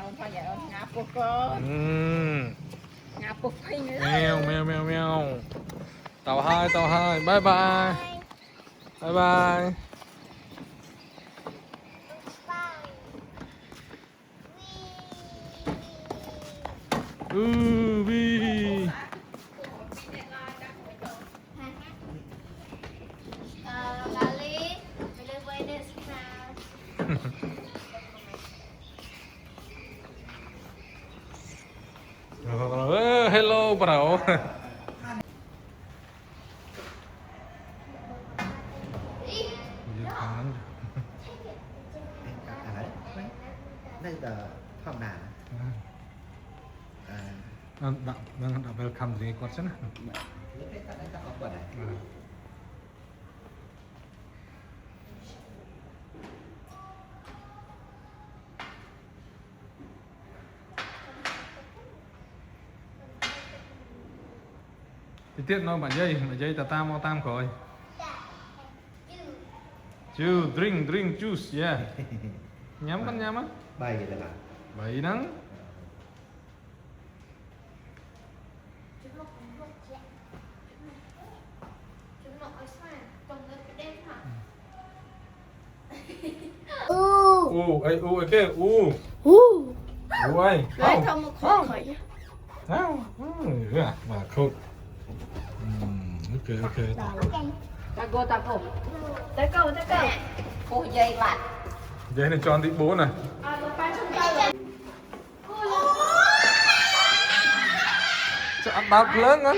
ông phải vậy ông ngáp của con ngáp của phi nữa mèo tàu hai bye bye bye bye Vi hello bro đây là phòng nào đang welcome gì con chứ thì tiết nó bạn dây ta tam khỏi drink juice yeah nhắm con nhắm á bay vậy là vậy nắng ấy kia ấy lấy thông một khúc khỏi mà khôn ok ta cô ta cổ tới câu cô dây bạn dây này cho tí bố này cho ăn bát lớn á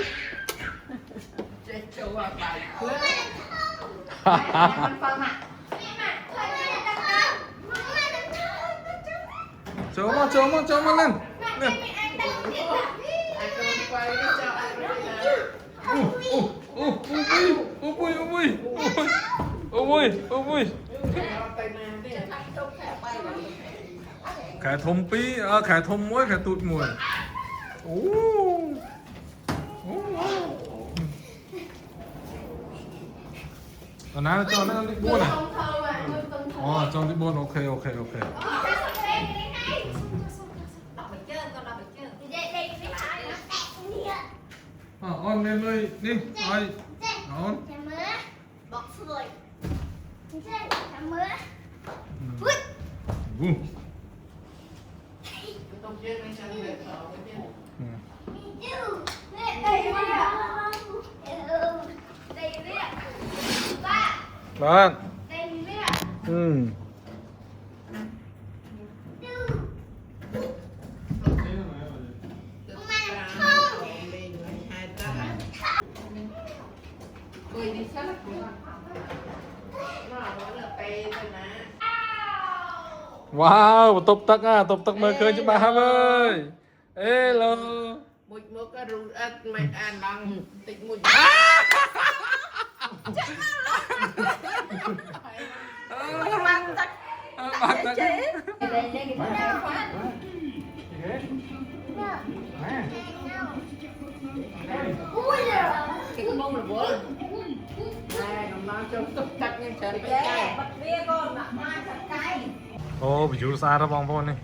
cho mà lên ui khải thùng pí khải thùng muối khải tụt mùi còn nãy cho nó đi buôn này cho đi buôn ok on lên ơi đi rồi on bọc phơi chăm mưa bạn wow tục tắc mơ khơi cho bà ơi hello một cái rượu ăn mày ăn bằng tịnh một băng tắc chế đây cái nào phát cái mông là bố này nó mang cho tục tắc nhưng trời cái bật bia con mà mai thật cay ví dụ xa đó bong bóng này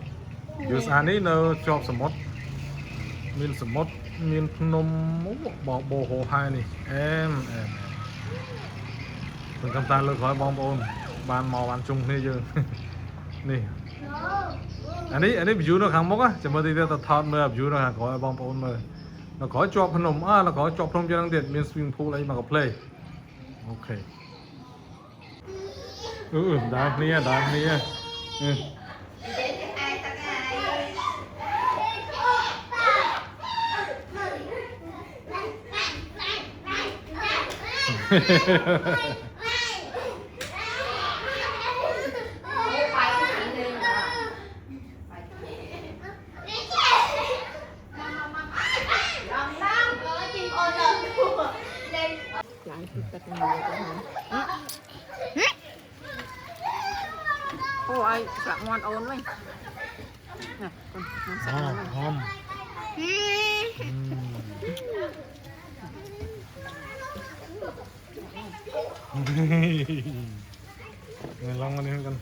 ví dụ xa này nó chọc sầm mót miền nôm bỏ bồ hồ hai này em mình cầm tay lôi khỏi bong bóng bàn mò bàn chung này chứ này anh ấy ví dụ nó kháng mốc á chỉ mới đi theo thọt mưa ví dụ nó kháng khỏi bong bóng mưa nó khỏi chọc nôm nó khỏi chọc thông cho năng điện miền swing pool ấy mà có play ok đá nia ô ai sạ ngoan ôn vậy nè con sạ ngon người long anh em con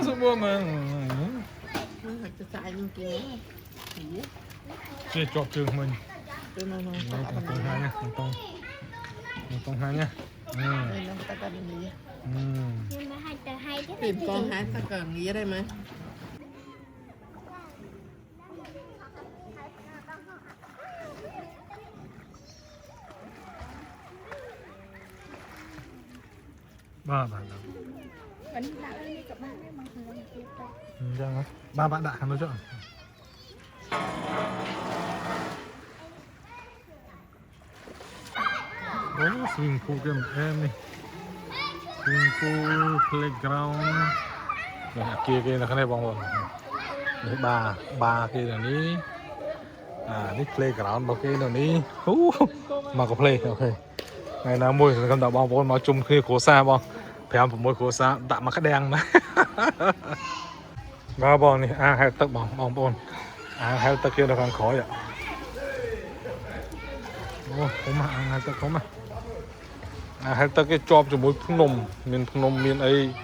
Superman.จะใส่มันกิน Chia chọt trường mình. ตัวน้อง Đây, tông hai nha, tông hai nha. น้องตะกันนี้ Nhưng mà hai tờ hai chứ เปลี่ยนกองหายตะกันนี้ได้ไหม Ba bạn. Bánh đạo đi các bạn ấy bằng thường là tiếp tục. Chẳng á. Ba bạn đại nó chọn. Đó, swimming pool kia một em đi. Swimming pool, playground. Đây, kia là cái này bóng rồi. Đấy, ba kia là ní. Ní playground bao kia là ní. Mà có play, ok. Ngày nào mùi con đảo bóng bóng nói chung khi cố xa bóng. Phải không mùi cố xa, tạo mà cái đen đó. Ba bóng này, hai tấc bóng bóng. Hai tấc kia là càng khó vậy. Có mà, hai tấc có mà. Hai tấc cái chọp cho mùi phung nồng miền ấy.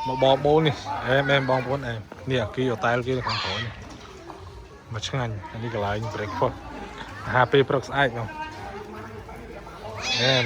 Mà bóng bóng này, em bóng bóng em. Nè, kia ở tay kia là càng khó này. Mà chẳng anh, anh đi cái lại breakfast. Happy breakfast ai không? Em.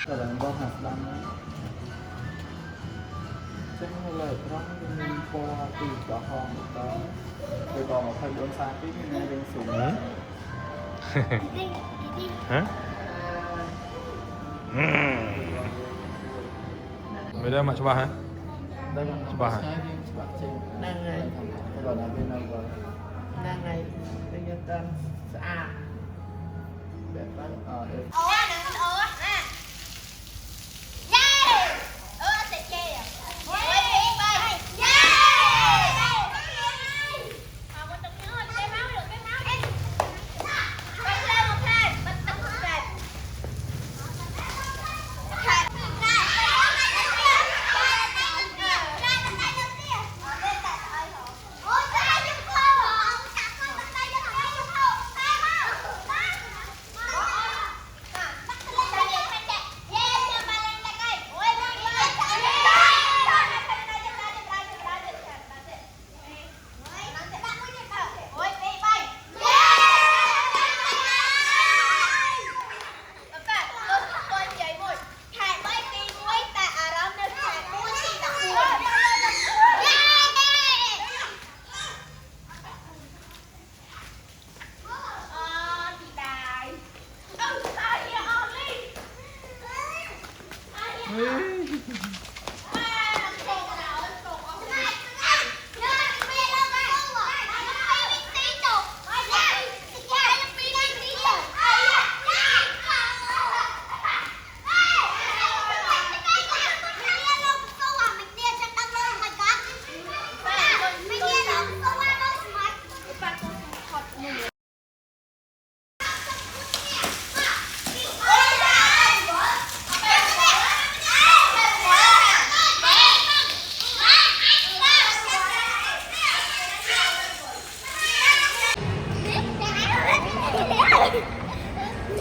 Đó là con hạt đăng chắc là nó mình qua từ cả hòn tới rồi còn một thời bốn xa cái nghe lên súng Hả? Bây giờ mà cho ba hả? đây là Cho ba hả? นั่งไง còn là bên nào rồi นั่งไงเป็นยังกันสะอาด để bắt để Ủa, đừng có ủa nè. Yeah. Sẽ chê à? Quay đi bay. Yeah. Mà một tụi nữa cái máu được cái máu đi. Bật lên một thêm, bật một thêm.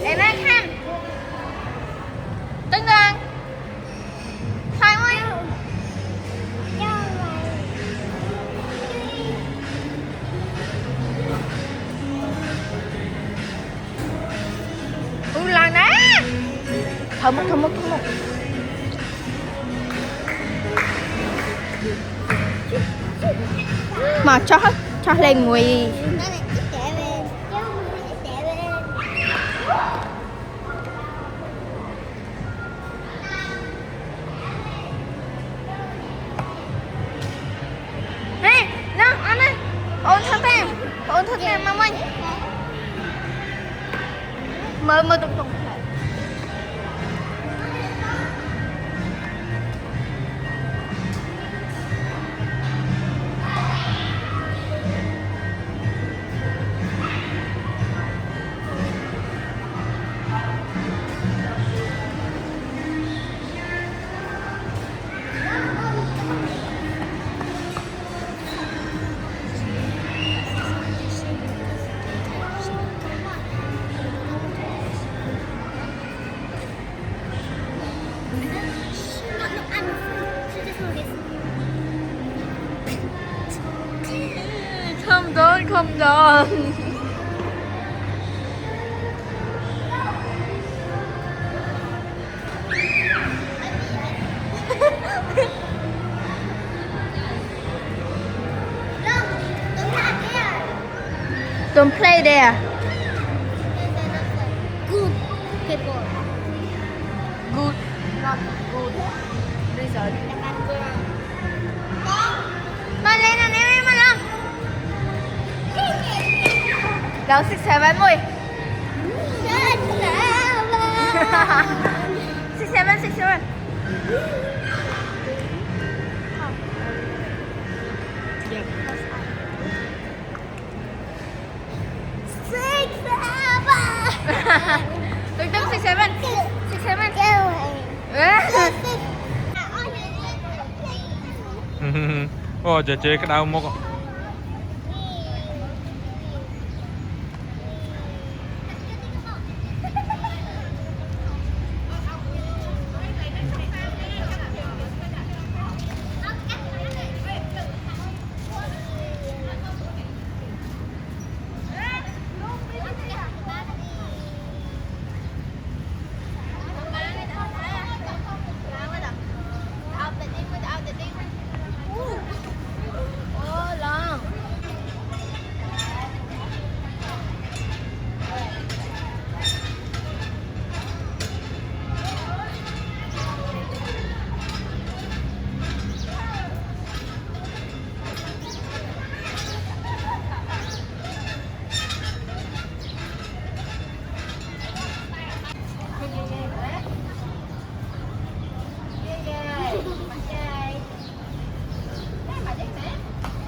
Để bác khăn Tưng gần Thôi ơi Lần đó Thở một Mà cho lên mùi ôn thật em mong anh mơ tục tục Không rồi. Don't play there. Good people. Good, not good. Result. Mà lên là em mà nào. Đâu 6, 7 mùi. 6, 7, 6, 7. Tung tung 6, 7. 6, 7. Ồ, chế cái đau mốc.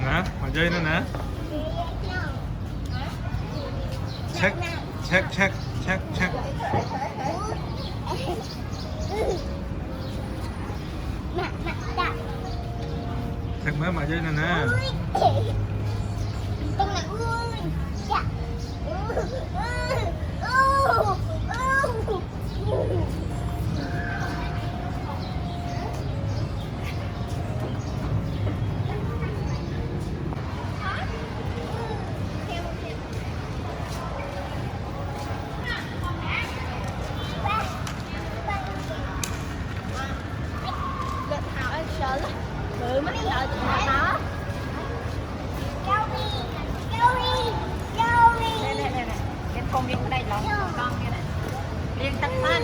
Nè, mà dây nữa nè. Check, check, check, check, check. Check mấy mà dây này nè. Con đi đây lòng con kia này. Liên tắc man.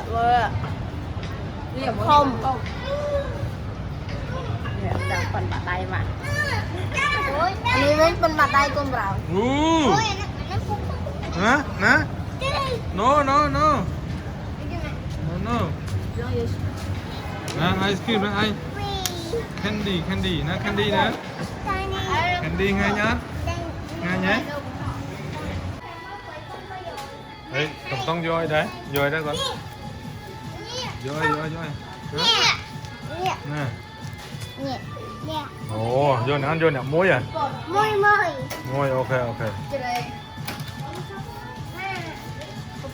Vừa. Không. Jangan phần bạc tay mà. Ini main pembatai kumbrau. Nè, nè. No, no, no. No, no. Nè, ice cream nè anh. Candy, candy, nè, candy nè. Candy ngay nhá. Ngay nhé. Đấy, tổng tông voi đấy. Voi đó con. Voi, voi, voi. Nè. Ồ, vô nè, ăn vô nè, muối à? Muối. Muối, ok, ok.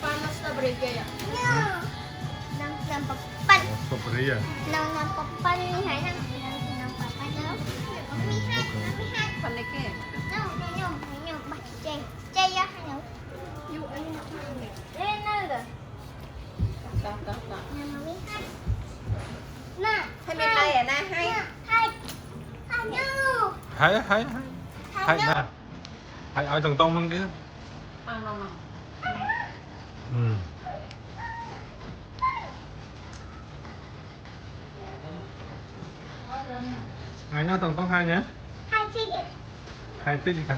Panas na berige ya. Nang papan. Strawberry à? Nang papan ni hai nang papan đó. Phần này kia. Nhung bắt chơi ya hai nhung. Yu ai nak main. Lên nữa. Đó. Nè mami hai. Nè, Hai bên đây à na hai. Hai. Hai nhung. Hai nè. Hai ở tầng tông luôn kia. Ăn. Ừ. Hai nhá, tầng tông hai nhé. Hai chi. Hai tích đi cả.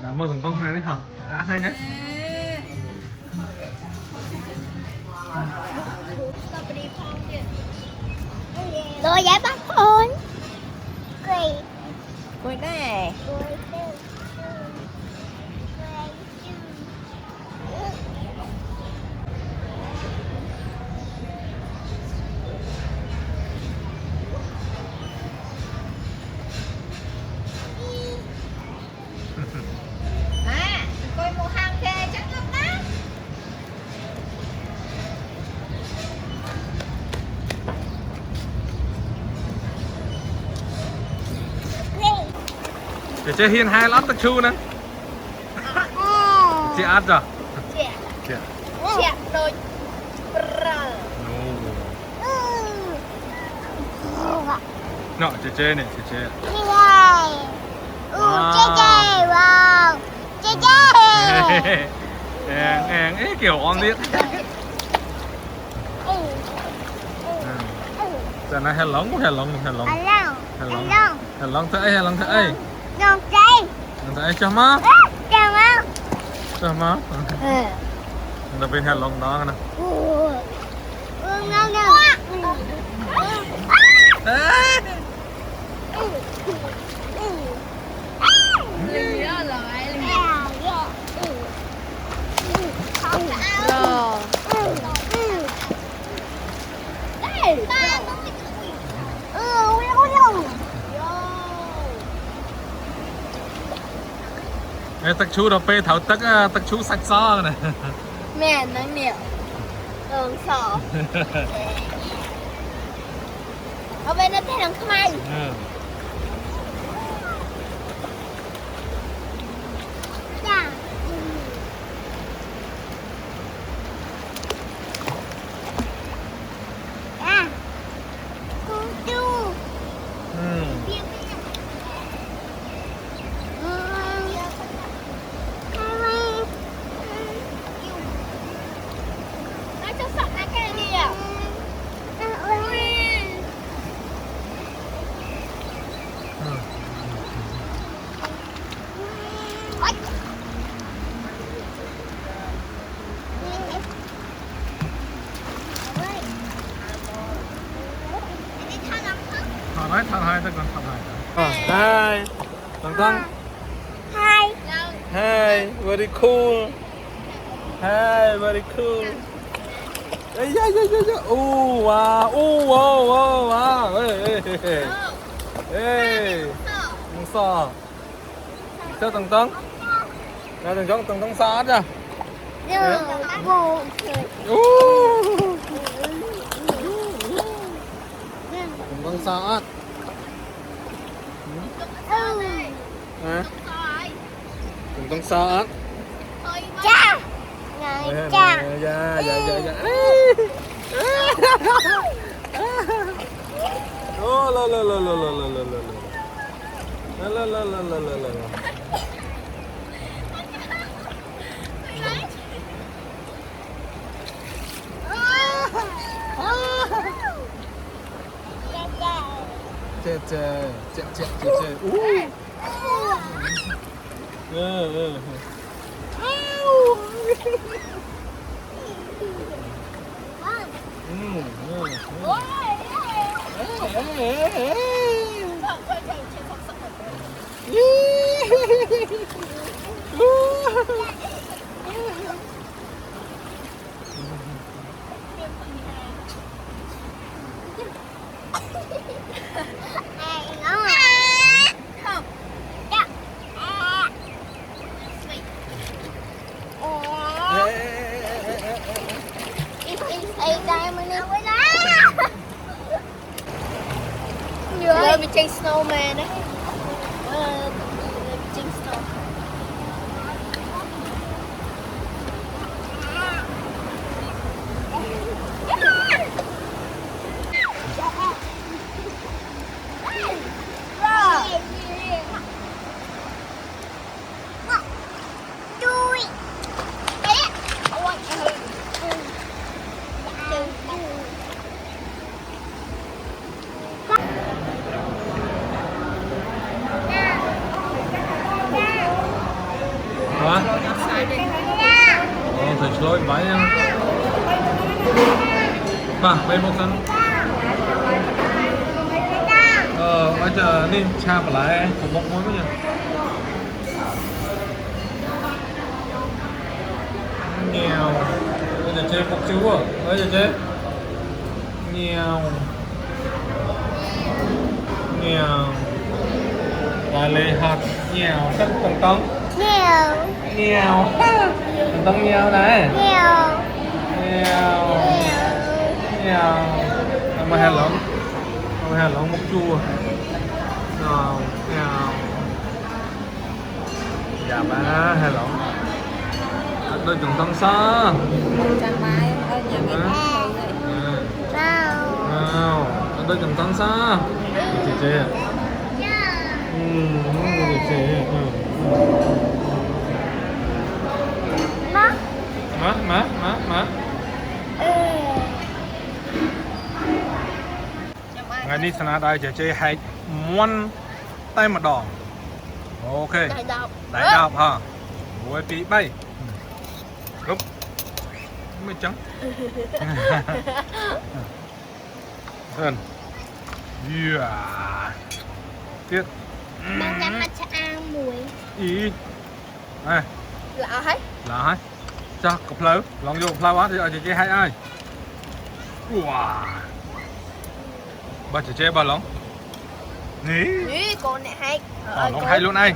Đã mơ tầng tông hai đấy hả? Đã hai nhé. Rồi giải bắt thôi. Quay đây. chế hiên hai lát tắc chu nè chị ăn rồi chị rồi nọ chế này chế ấy kiểu on liếc giờ này hèn lóng thế ấy cho má nó bên hèn lóng đó nè tắc chú đó pe thảo tắc chú sạch xó này mẹ nó nhiều sọ ở bên nó thấy thằng khai thằng hai tất cả thằng hai thằng hai very cool hey very cool ấy da wow ê không sao cho thằng ra thằng Tông xa ra thằng xa Tông xa cha dạ ô la bị chơi snowman đấy. Chơi snow. Thầy lôi bãi em đây một thân bây giờ nên cha và lại một mốc mối với nhau nhiều bây giờ chơi một chú à bây giờ chơi nhiều và lê hạt nhiều rất tông tông nhiều tông nhiều này nhiều mà hè lớn một chua nào dạ ba hay lộn đôi chừng thân xa Trang bài ở nhà mình wow đôi chừng thân xa chị chị má ngày đi sang đây chị hay muốn tay một đòn ok đại đọc hả vui bị bay cúp mới trắng hơn yeah tiếp Mang cái mặt cho ăn muối. ý này Lạ hết. là hết sao cục lớn lòng vô cục lớn quá thì ở chị hay ai wow bà chị bà lòng ní Ý, con này hay. lòng hay luôn anh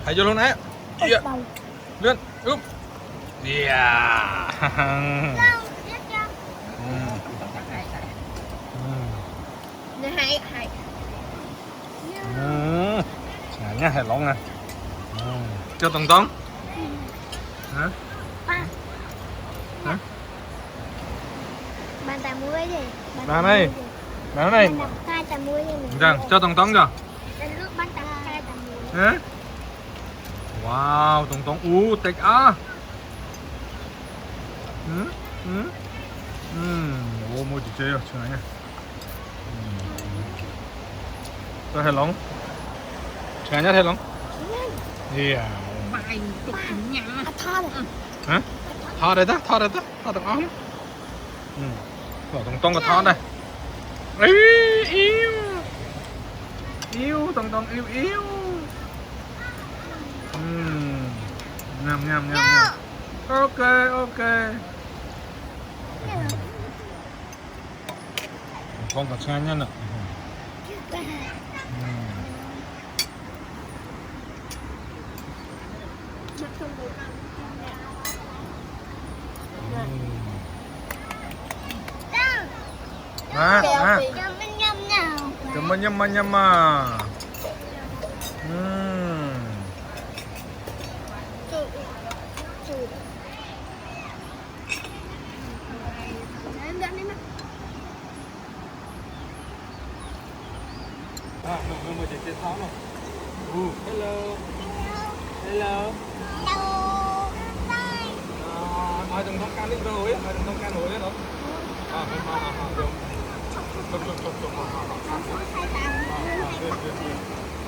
hay vô luôn ấy yeah. Lên úp yeah Này hay hay. nhá hay lỏng nè cho tông tông hả Bạn ta muối gì? Bạn này bạn này Hai ta muối gì? rằng cho tông tông kìa Lúc bạn ta hai ta muối. hả wow tông tông tịch á ô mua chị chơi rồi chơi nha cho hay lỏng chơi nhá hay lỏng yeah bài cực nhá. hả thò đây ta thò tông ống tông tông cái thò đây yêu tông yêu nhầm ok con còn ngon nha nè Chấm nhâm à. Mời chị chơi tháo nào. Hello. Ai đừng thông can đi rồi, ai đừng thông can nổi đấy đó. Được. Chụp.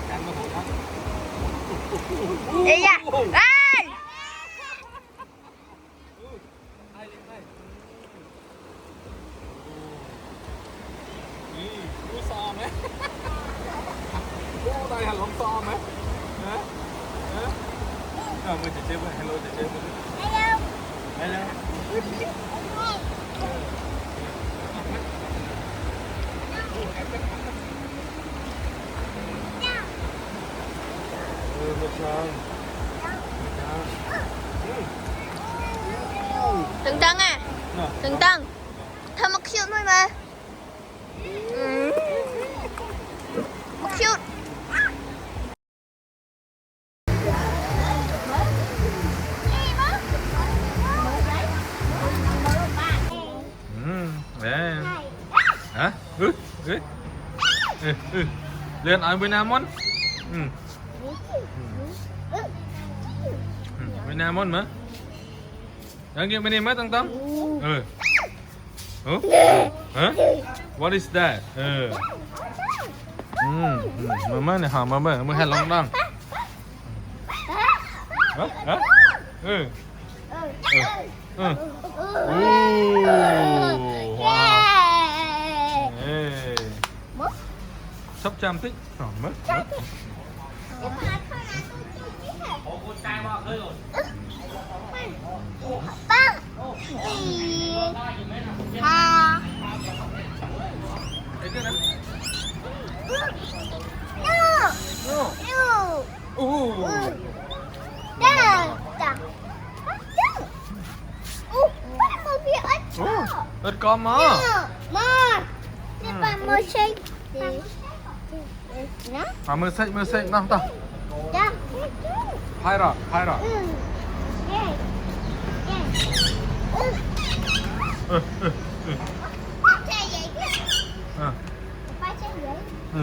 Can nó hồi Đi ra. Ê! so mấy. Đây là lông so mấy. Mình chỉ chơi với hello chỉ chơi với. Hello. Từng tầng à? Từng tầng. Thôi một cute thôi mà. Một cute. Hả? Lên ở bên Nam món. Bên Nam món mà. Đang kia bên này mấy tăng tăng. Hả? What is that? Mama này hả mama mới hay lắm đang. Hả? Wow. Sắp trăm tích mất. Ớt con mà. Mưa xách nào ta. Pirate, pirate. À. Ừ.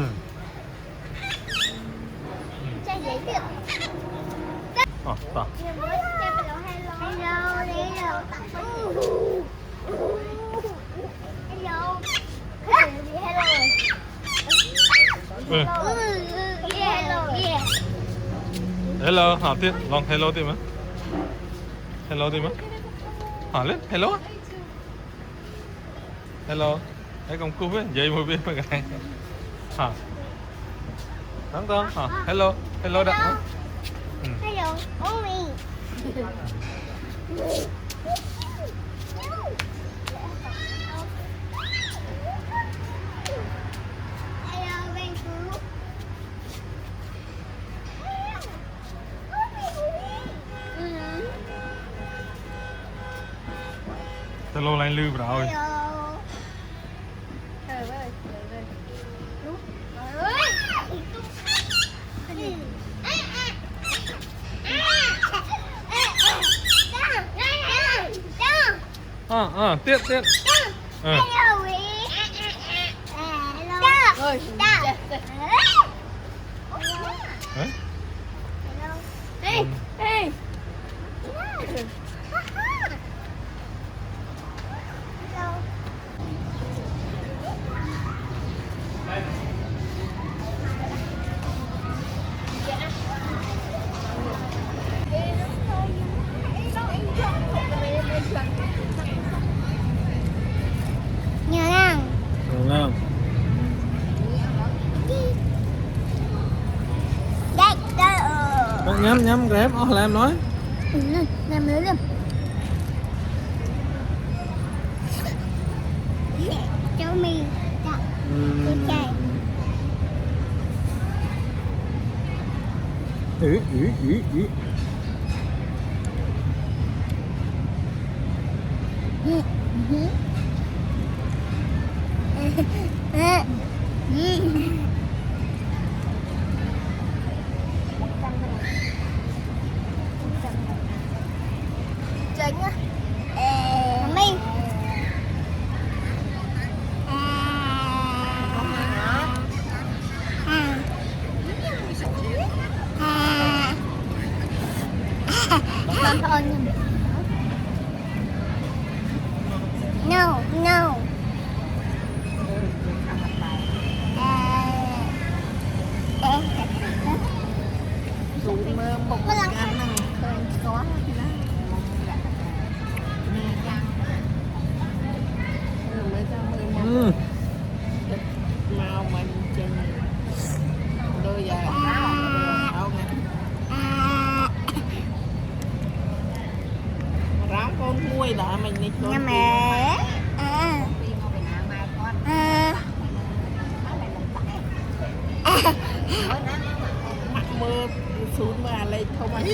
Ta. Ừ. Hello, hả tiếp, vâng hello tiếp mà. Hello tiếp mà. Hả lên, hello. Hello. Đấy con cúp ấy, dây một bên mà cái. Hả. Thắng không? Hả, hello, hello đã. Ừ. Hello, mommy. Hello, bên cứu. Hello lại lưu vào rồi. Tiết. Hello. Ơi, Đấy. Hey, hey. Nhớ nào. Đúng không? Nhắm ghép, là em nói. Làm nữa luôn. Cho mình chạy. Ý. Tránh á. Mami. Con thôi nhưng no. một cái ăn năng khơi có thì đó. Mới ra mưa màu mình trên đôi giờ đâu nè. Ráo con nuôi đã mình đi con. mẹ. Mưa xuống mà lấy không ăn.